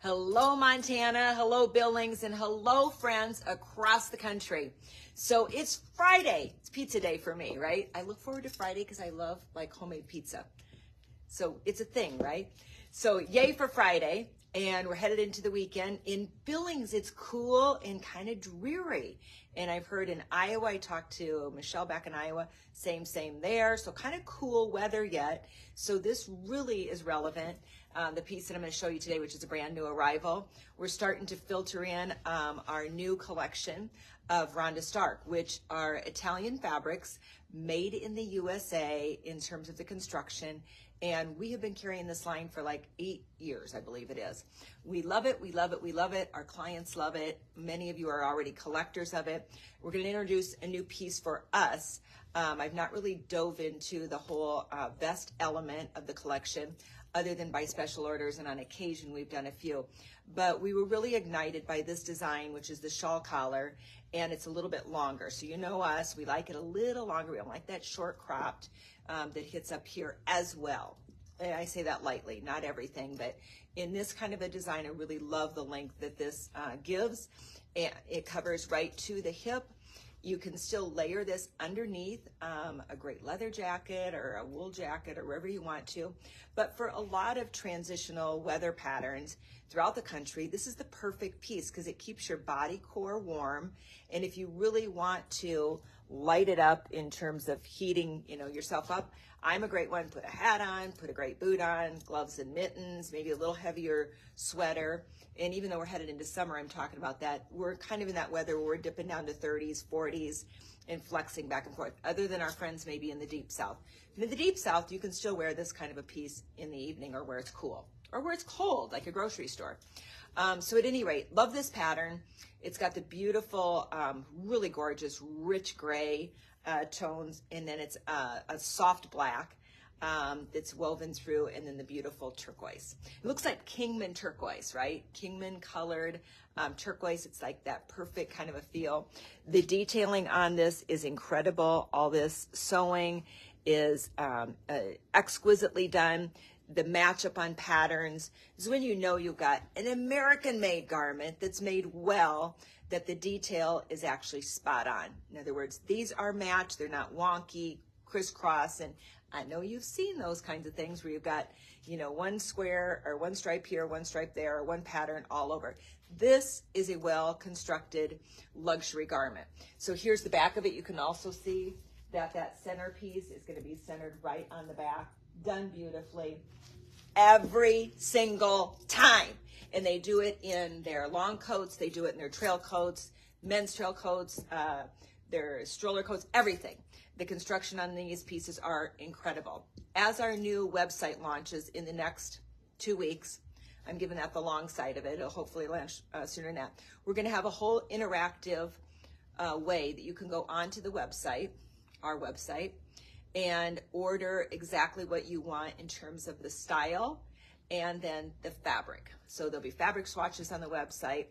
Hello, Montana. Hello, Billings, and hello, friends across the country. So it's Friday. It's pizza day for me, right? I look forward to Friday because I love like homemade pizza. So it's a thing, right? So yay for Friday. And we're headed into the weekend. In Billings, it's cool and kind of dreary. And I've heard in Iowa, I talked to Michelle back in Iowa, same there. So kind of cool weather yet. So this really is relevant. The piece that I'm going to show you today, which is a brand new arrival, we're starting to filter in our new collection of Rhonda Stark, which are Italian fabrics made in the USA in terms of the construction. And we have been carrying this line for like 8 years, I believe it is. We love it, we love it, we love it. Our clients love it. Many of you are already collectors of it. We're going to introduce a new piece for us. I've not really dove into the whole vest element of the collection, other than by special orders, and on occasion we've done a few. But we were really ignited by this design, which is the shawl collar, and it's a little bit longer. So you know us, we like it a little longer. We don't like that short cropped that hits up here as well. And I say that lightly, not everything, but in this kind of a design, I really love the length that this gives. And it covers right to the hip. You can still layer this underneath a great leather jacket or a wool jacket or wherever you want to. But for a lot of transitional weather patterns throughout the country, this is the perfect piece because it keeps your body core warm. And if you really want to light it up in terms of heating, yourself up, I'm a great one. Put a hat on, put a great boot on, gloves and mittens, maybe a little heavier sweater. And even though we're headed into summer, I'm talking about that. We're kind of in that weather where we're dipping down to 30s, 40s, and flexing back and forth, other than our friends maybe in the deep south. And in the deep south, you can still wear this kind of a piece in the evening or where it's cool or where it's cold, like a grocery store. So at any rate, love this pattern. It's got the beautiful, really gorgeous, rich gray tones, and then it's a soft black that's woven through, and then the beautiful turquoise. It looks like Kingman turquoise, right? Kingman colored turquoise. It's like that perfect kind of a feel. The detailing on this is incredible. All this sewing is exquisitely done. The matchup on patterns is when you know you've got an American-made garment that's made well, that the detail is actually spot on. In other words, these are matched. They're not wonky, crisscross, and I know you've seen those kinds of things where you've got, one square or one stripe here, one stripe there, or one pattern all over. This is a well-constructed luxury garment. So here's the back of it. You can also see that that centerpiece is going to be centered right on the back, done beautifully every single time. And they do it in their long coats, they do it in their trail coats, men's trail coats, their stroller coats, everything. The construction on these pieces are incredible. As our new website launches in the next 2 weeks, I'm giving that the long side of it. It'll hopefully launch sooner than that. We're going to have a whole interactive way that you can go onto the website, our website, and order exactly what you want in terms of the style and then the fabric. So there'll be fabric swatches on the website.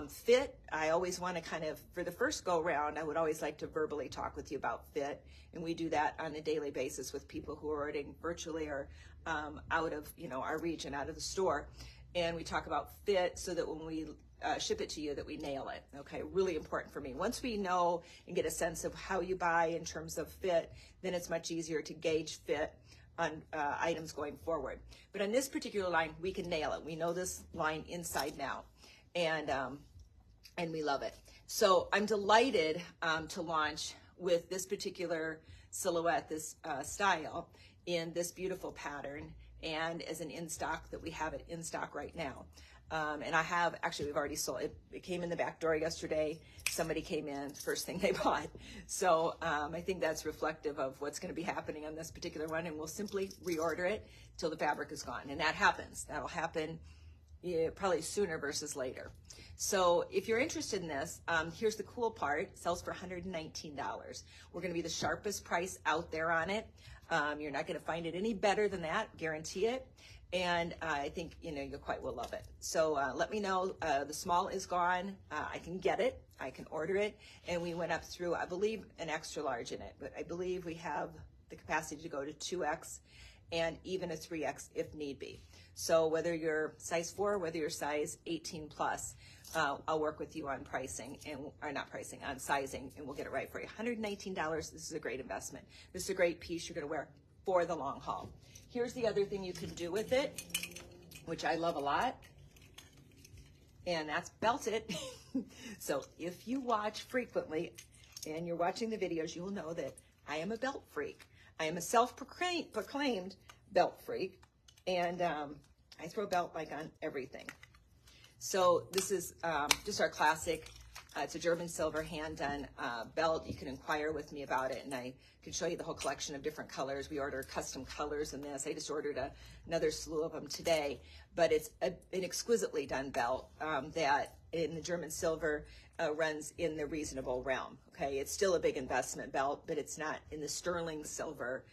Fit, I always want to kind of, for the first go round, I would always like to verbally talk with you about fit. And we do that on a daily basis with people who are ordering virtually or out of our region, out of the store. And we talk about fit so that when we ship it to you, that we nail it. Okay, really important for me. Once we know and get a sense of how you buy in terms of fit, then it's much easier to gauge fit on items going forward. But on this particular line, we can nail it. We know this line inside now, and we love it. So I'm delighted to launch with this particular silhouette, this style, in this beautiful pattern, and as an in-stock that we have it in stock right now. And I have, actually, we've already sold it. It came in the back door yesterday. Somebody came in, first thing they bought. So I think that's reflective of what's going to be happening on this particular one. And we'll simply reorder it till the fabric is gone. And that happens. That'll happen probably sooner versus later. So if you're interested in this, here's the cool part. It sells for $119. We're going to be the sharpest price out there on it. You're not going to find it any better than that, guarantee it. And I think, you quite will love it. So let me know. The small is gone. I can get it. I can order it. And we went up through, I believe, an extra large in it. But I believe we have the capacity to go to 2X and even a 3X if need be. So whether you're size 4, whether you're size 18 plus, I'll work with you on pricing, or not pricing, on sizing, and we'll get it right for you. $119, this is a great investment. This is a great piece you're gonna wear for the long haul. Here's the other thing you can do with it, which I love a lot, and that's belt it. So if you watch frequently and you're watching the videos, you will know that I am a belt freak. I am a self-proclaimed belt freak, and I throw belt like on everything. So this is just our classic. It's a German silver hand-done belt. You can inquire with me about it, and I can show you the whole collection of different colors. We order custom colors in this. I just ordered another slew of them today, but it's an exquisitely done belt that in the German silver runs in the reasonable realm. Okay, it's still a big investment belt, but it's not in the sterling silver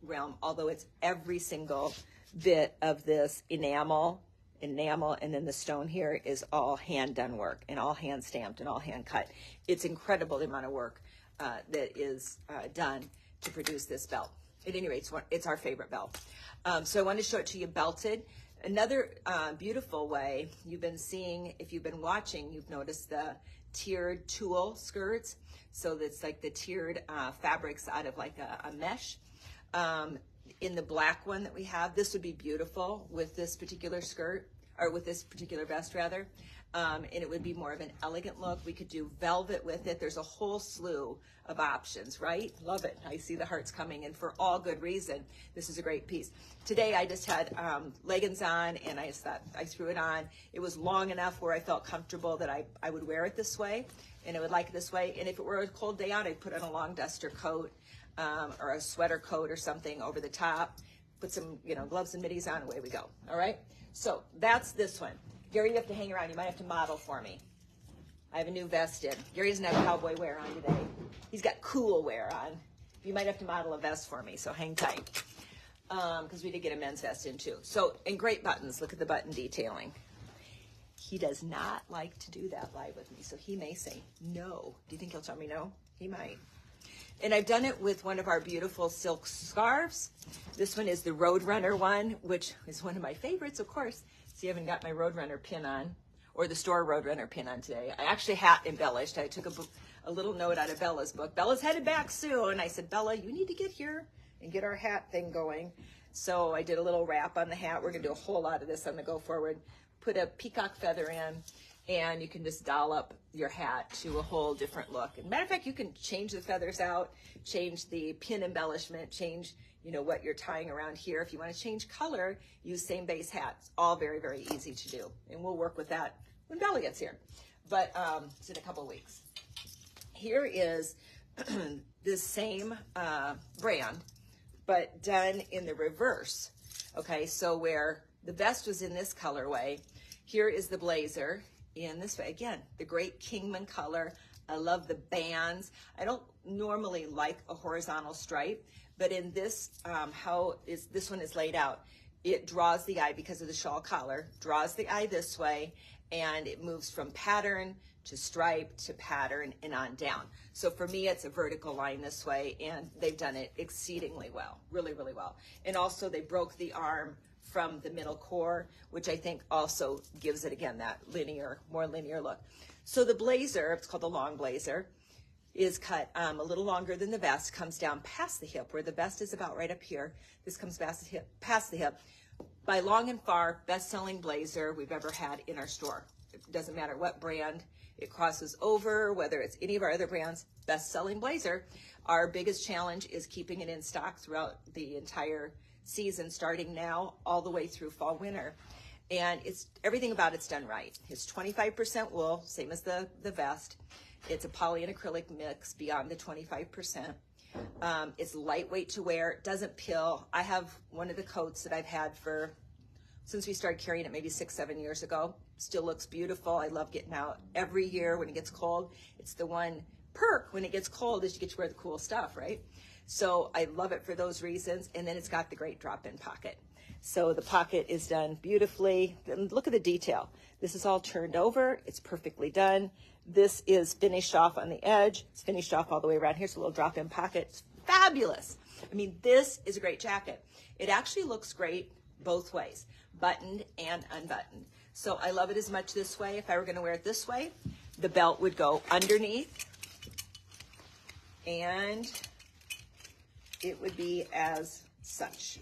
realm, although it's every single bit of this enamel, and then the stone here is all hand done work and all hand stamped and all hand cut. It's incredible the amount of work that is done to produce this belt. At any rate, it's our favorite belt. So I wanted to show it to you belted. Another beautiful way you've been seeing, if you've been watching, you've noticed the tiered tulle skirts. So that's like the tiered fabrics out of like a mesh. In the black one that we have, this would be beautiful with this particular skirt, or with this particular vest rather, and it would be more of an elegant look. We could do velvet with it. There's a whole slew of options, right? Love it. I see the hearts coming in for all good reason. This is a great piece. Today I just had leggings on, and I just thought I threw it on. It was long enough where I felt comfortable that I would wear it this way, and I would like it this way. And if it were a cold day out, I'd put on a long duster coat, or a sweater coat or something over the top, put some, gloves and middies on, away we go. All right. So that's this one. Gary, you have to hang around. You might have to model for me. I have a new vest in. Gary doesn't have cowboy wear on today. He's got cool wear on. You might have to model a vest for me, so hang tight. Because we did get a men's vest in too. So, and great buttons. Look at the button detailing. He does not like to do that live with me, so he may say no. Do you think he'll tell me no? He might. And I've done it with one of our beautiful silk scarves. This one is the Roadrunner one, which is one of my favorites, of course. See, I haven't got my Roadrunner pin on, or the store Roadrunner pin on today. I actually hat embellished. I took a little note out of Bella's book. Bella's headed back soon. I said, Bella, you need to get here and get our hat thing going. So I did a little wrap on the hat. We're going to do a whole lot of this on the go forward. Put a peacock feather in, and you can just doll up your hat to a whole different look. As a matter of fact, you can change the feathers out, change the pin embellishment, change what you're tying around here. If you want to change color, use same base hats. All very, very easy to do. And we'll work with that when Bella gets here. But it's in a couple weeks. Here is this same brand, but done in the reverse. Okay, so where the vest was in this colorway, here is the blazer in this way. Again, the great Kingman color. I love the bands. I don't normally like a horizontal stripe, but in this, this one is laid out, it draws the eye because of the shawl collar, draws the eye this way, and it moves from pattern to stripe to pattern and on down. So for me, it's a vertical line this way, and they've done it exceedingly well, really, really well. And also they broke the arm from the middle core, which I think also gives it, again, that more linear look. So the blazer, it's called the long blazer, is cut a little longer than the vest, comes down past the hip, where the vest is about right up here. This comes past the hip. By long and far, best-selling blazer we've ever had in our store. It doesn't matter what brand it crosses over, whether it's any of our other brands, best-selling blazer. Our biggest challenge is keeping it in stock throughout the entire season, starting now all the way through fall winter. And everything about it's done right. It's 25% wool, same as the vest. It's a poly and acrylic mix beyond the 25%. It's lightweight to wear, doesn't pill. I have one of the coats that I've had since we started carrying it maybe 6-7 years ago. Still looks beautiful. I love getting out every year when it gets cold. It's the one perk when it gets cold is you get to wear the cool stuff, right? So I love it for those reasons. And then it's got the great drop-in pocket. So the pocket is done beautifully. And look at the detail. This is all turned over. It's perfectly done. This is finished off on the edge. It's finished off all the way around here. It's a little drop-in pocket. It's fabulous. I mean, this is a great jacket. It actually looks great both ways. buttoned and unbuttoned. So I love it as much this way. If I were gonna wear it this way, the belt would go underneath and it would be as such,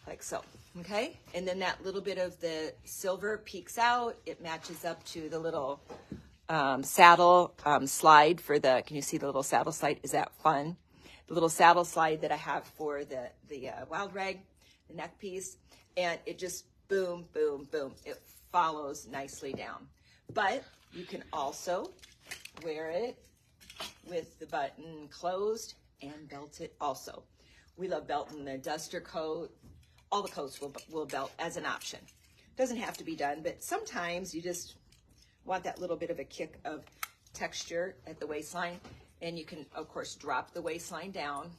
like so, okay? And then that little bit of the silver peeks out. It matches up to the little saddle slide for the, can you see the little saddle slide? Is that fun? The little saddle slide that I have for the wild rag, the neck piece, and it just boom, boom, boom. It follows nicely down. But you can also wear it with the button closed and belt it also. We love belting the duster coat. All the coats will belt as an option. Doesn't have to be done, but sometimes you just want that little bit of a kick of texture at the waistline. And you can, of course, drop the waistline down.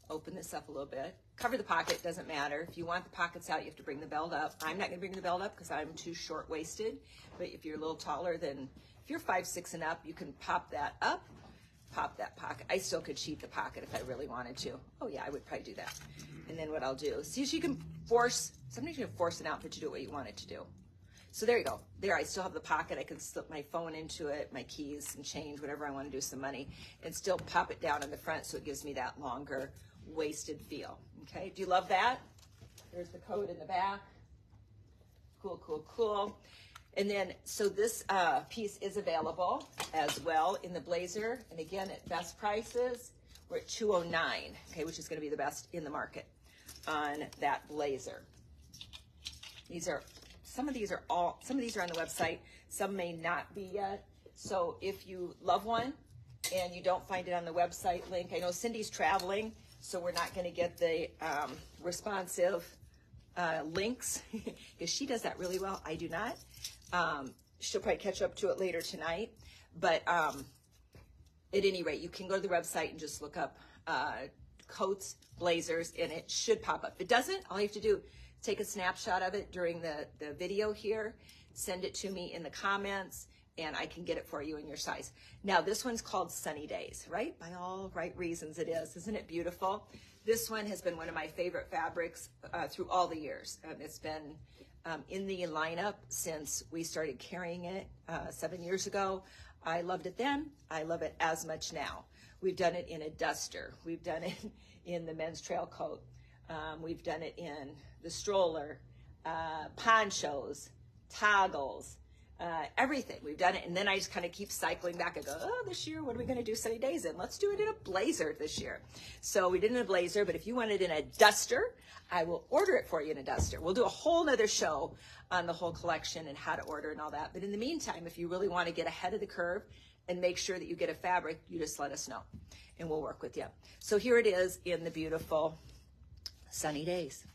Open this up a little bit. Cover the pocket, doesn't matter. If you want the pockets out, you have to bring the belt up. I'm not gonna bring the belt up because I'm too short-waisted. But if you're a little taller, then if you're 5'6" and up, you can pop that up, pop that pocket. I still could sheath the pocket if I really wanted to. Oh yeah, I would probably do that. And then what I'll do, see if you can force, sometimes you can force an outfit to do what you want it to do. So there you go. There, I still have the pocket. I can slip my phone into it, my keys and change, whatever I want to do, some money, and still pop it down in the front so it gives me that longer waisted feel. Okay, do you love that? There's the coat in the back. Cool, cool, cool. And then, so this piece is available as well in the blazer. And again, at best prices, we're at $209, okay, which is going to be the best in the market on that blazer. These are, some of these are on the website. Some may not be yet. So if you love one and you don't find it on the website link, I know Cindy's traveling, so we're not going to get the responsive links because she does that really well. I do not. She'll probably catch up to it later tonight. But at any rate, you can go to the website and just look up coats, blazers, and it should pop up. If it doesn't, all you have to do, take a snapshot of it during the video here, send it to me in the comments, and I can get it for you in your size. Now, this one's called Sunny Days, right? By all right reasons it is. Isn't it beautiful? This one has been one of my favorite fabrics through all the years. It's been in the lineup since we started carrying it 7 years ago. I loved it then. I love it as much now. We've done it in a duster. We've done it in the men's trail coat. We've done it in the stroller, ponchos, toggles, everything. We've done it. And then I just kind of keep cycling back and go, oh, this year, what are we going to do Sunny Days in? Let's do it in a blazer this year. So we did it in a blazer, but if you want it in a duster, I will order it for you in a duster. We'll do a whole nother show on the whole collection and how to order and all that. But in the meantime, if you really want to get ahead of the curve and make sure that you get a fabric, you just let us know and we'll work with you. So here it is in the beautiful Sunny Days.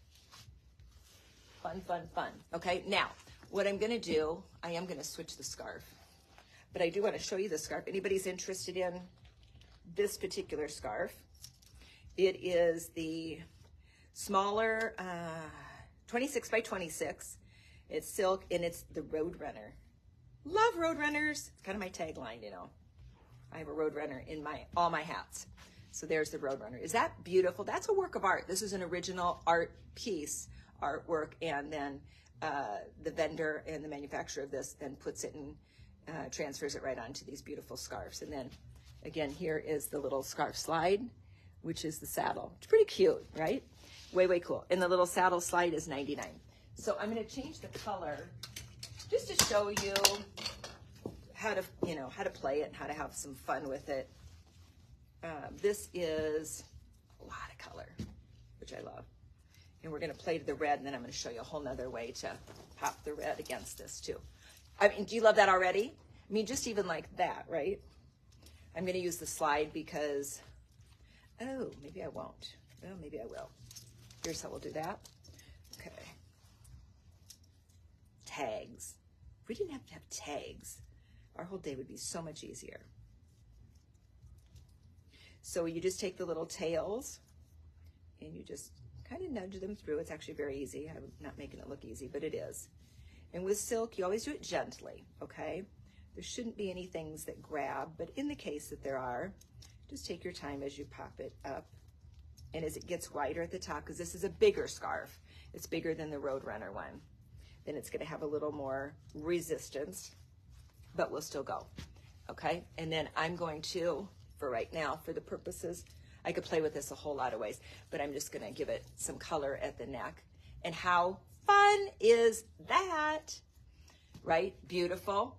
Fun, fun, fun. Okay, now what I'm going to do, I am going to switch the scarf, but I do want to show you the scarf. Anybody's interested in this particular scarf? It is the smaller 26 by 26. It's silk and it's the Roadrunner. Love Roadrunners. It's kind of my tagline, you know. I have a Roadrunner in all my hats. So there's the Roadrunner. Is that beautiful? That's a work of art. This is an original art piece, artwork, and then the vendor and the manufacturer of this then puts it and transfers it right onto these beautiful scarves. And then again, here is the little scarf slide, which is the saddle. It's pretty cute, right? Way, way cool. And the little saddle slide is $99. So I'm going to change the color just to show you how to, how to play it and how to have some fun with it. This is a lot of color, which I love. And we're going to play to the red, and then I'm going to show you a whole nother way to pop the red against this too. I mean, do you love that already? I mean, just even like that, right? I'm going to use the slide because, oh, maybe I won't. Well, maybe I will. Here's how we'll do that. Okay. Tags. If we didn't have to have tags, our whole day would be so much easier. So you just take the little tails and you just kind of nudge them through. It's actually very easy. I'm not making it look easy, but it is. And with silk, you always do it gently, okay? There shouldn't be any things that grab, but in the case that there are, just take your time as you pop it up And as it gets wider at the top, because this is a bigger scarf, it's bigger than the Roadrunner one, then it's going to have a little more resistance, but we'll still go. Okay, and then I'm going to, for right now, for the purposes, I could play with this a whole lot of ways, but I'm just going to give it some color at the neck. And how fun is that? Right? Beautiful.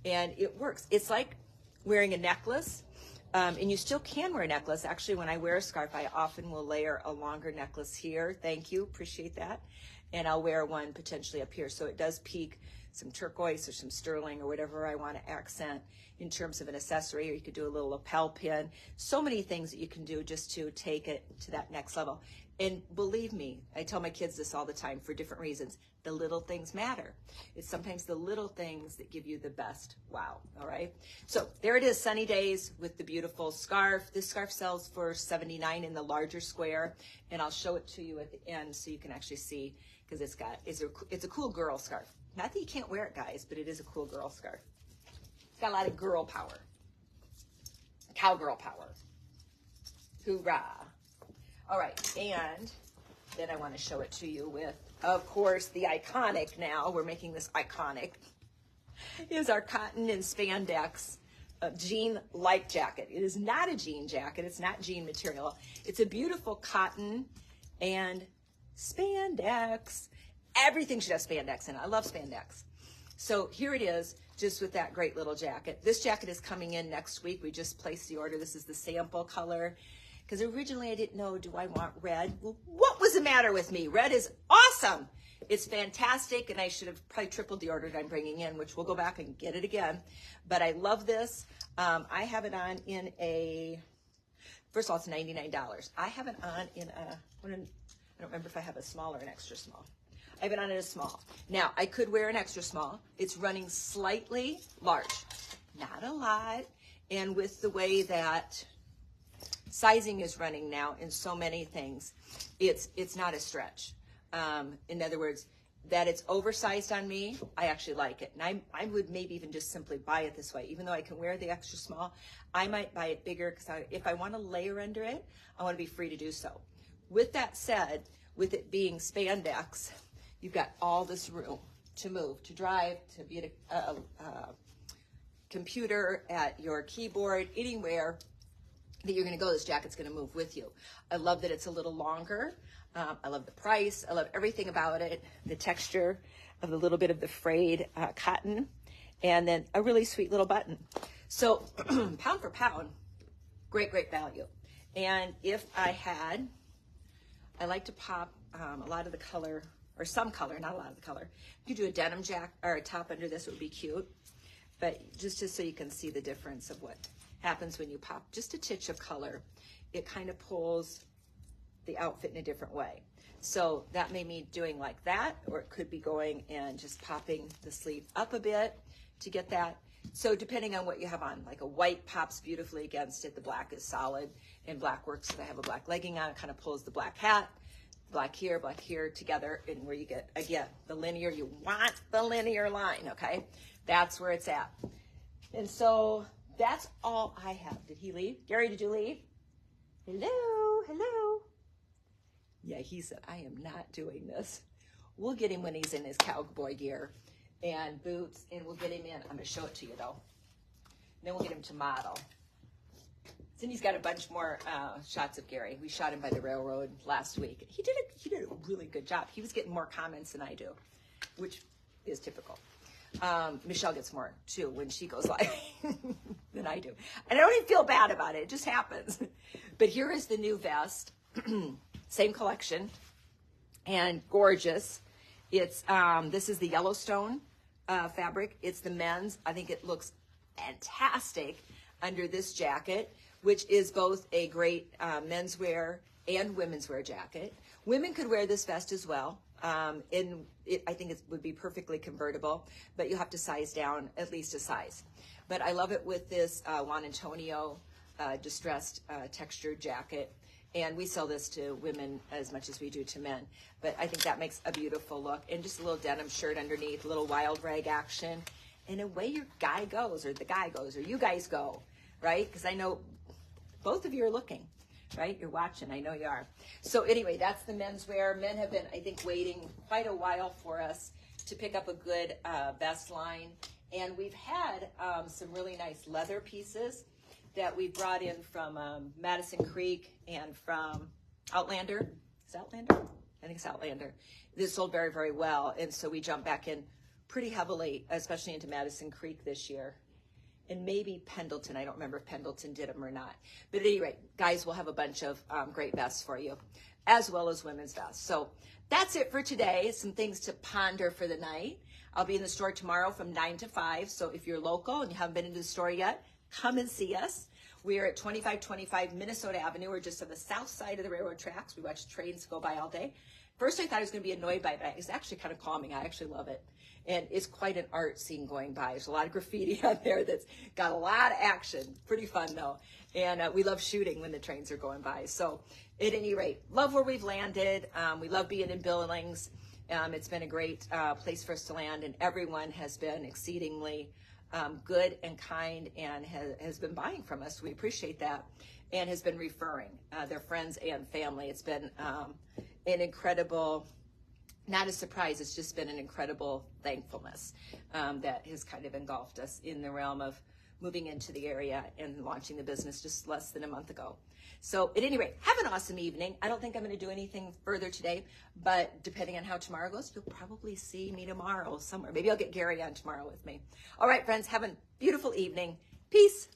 And it works. It's like wearing a necklace, and you still can wear a necklace. Actually, when I wear a scarf, I often will layer a longer necklace here. Thank you. Appreciate that. And I'll wear one potentially up here. So it does peak some turquoise or some sterling or whatever I want to accent in terms of an accessory, or you could do a little lapel pin. So many things that you can do just to take it to that next level. And believe me, I tell my kids this all the time for different reasons. The little things matter. It's sometimes the little things that give you the best wow, all right? So there it is, Sunny Days with the beautiful scarf. This scarf sells for $79 in the larger square, and I'll show it to you at the end so you can actually see, because it's a cool girl scarf. Not that you can't wear it, guys, but it is a cool girl scarf. It's got a lot of girl power. Cowgirl power. Hoorah. All right, and then I want to show it to you with, of course, the iconic now. We're making this iconic. Is our cotton and spandex jean light jacket. It is not a jean jacket. It's not jean material. It's a beautiful cotton and spandex. Everything should have spandex in it. I love spandex. So here it is, just with that great little jacket. This jacket is coming in next week. We just placed the order. This is the sample color. Because originally I didn't know, do I want red? Well, what was the matter with me? Red is awesome. It's fantastic, and I should have probably tripled the order that I'm bringing in, which we'll go back and get it again. But I love this. I have it on in a, first of all, it's $99. I have it on in a, I don't remember if I have a small or an extra small. I have it on in a small. Now, I could wear an extra small. It's running slightly large, not a lot. And with the way that sizing is running now in so many things, it's not a stretch. In other words, that it's oversized on me, I actually like it. And I would maybe even just simply buy it this way. Even though I can wear the extra small, I might buy it bigger because if I want to layer under it, I want to be free to do so. With that said, with it being spandex, you've got all this room to move, to drive, to be at a computer, at your keyboard, anywhere that you're going to go, this jacket's going to move with you. I love that it's a little longer. I love the price. I love everything about it. The texture of the little bit of the frayed cotton, and then a really sweet little button. So pound for pound, great, great value. And if I like to pop a lot of the color, or some color, not a lot of the color. You could do a denim jacket or a top under this, would be cute. But just so you can see the difference of what happens when you pop just a titch of color, it kind of pulls the outfit in a different way. So that may mean doing like that, or it could be going and just popping the sleeve up a bit to get that. So depending on what you have on, like a white pops beautifully against it, the black is solid, and black works if I have a black legging on, it kind of pulls the black hat, black here together, and where you get, again, the linear, you want the linear line, okay? That's where it's at. And so that's all I have. Did he leave? Gary, did you leave? Hello, hello. Yeah, he said, I am not doing this. We'll get him when he's in his cowboy gear and boots, and we'll get him in. I'm going to show it to you, though. And then we'll get him to model. Cindy's got a bunch more shots of Gary. We shot him by the railroad last week. He did a really good job. He was getting more comments than I do, which is typical. Michelle gets more, too, when she goes live than I do. And I don't even feel bad about it. It just happens. But here is the new vest. Same collection. And gorgeous. It's this is the Yellowstone fabric. It's the men's. I think it looks fantastic under this jacket, which is both a great menswear and women's wear jacket. Women could wear this vest as well. I think it would be perfectly convertible, but you have to size down at least a size. But I love it with this Juan Antonio distressed textured jacket. And we sell this to women as much as we do to men. But I think that makes a beautiful look. And just a little denim shirt underneath, a little wild rag action. And away your guy goes, or the guy goes, or you guys go, right? Because I know both of you are looking, right? You're watching. I know you are. So anyway, that's the menswear. Men have been, I think, waiting quite a while for us to pick up a good vest line. And we've had some really nice leather pieces that we brought in from Madison Creek and from Outlander. Is it Outlander? I think it's Outlander. This sold very, very well. And so we jumped back in pretty heavily, especially into Madison Creek this year. And maybe Pendleton. I don't remember if Pendleton did them or not. But at any rate, guys, we'll have a bunch of great vests for you, as well as women's vests. So that's it for today. Some things to ponder for the night. I'll be in the store tomorrow from 9 to 5. So if you're local and you haven't been into the store yet, come and see us. We are at 2525 Minnesota Avenue. We're just on the south side of the railroad tracks. We watch trains go by all day. First, I thought I was going to be annoyed by it, but it's actually kind of calming. I actually love it. And it's quite an art scene going by. There's a lot of graffiti on there that's got a lot of action. Pretty fun, though. And we love shooting when the trains are going by. So at any rate, love where we've landed. We love being in Billings. It's been a great place for us to land, and everyone has been exceedingly good and kind and has been buying from us. We appreciate that, and has been referring their friends and family. It's been an incredible, not a surprise, it's just been an incredible thankfulness that has kind of engulfed us in the realm of moving into the area and launching the business just less than a month ago. So at any rate, have an awesome evening. I don't think I'm going to do anything further today, but depending on how tomorrow goes, you'll probably see me tomorrow somewhere. Maybe I'll get Gary on tomorrow with me. All right, friends, have a beautiful evening. Peace.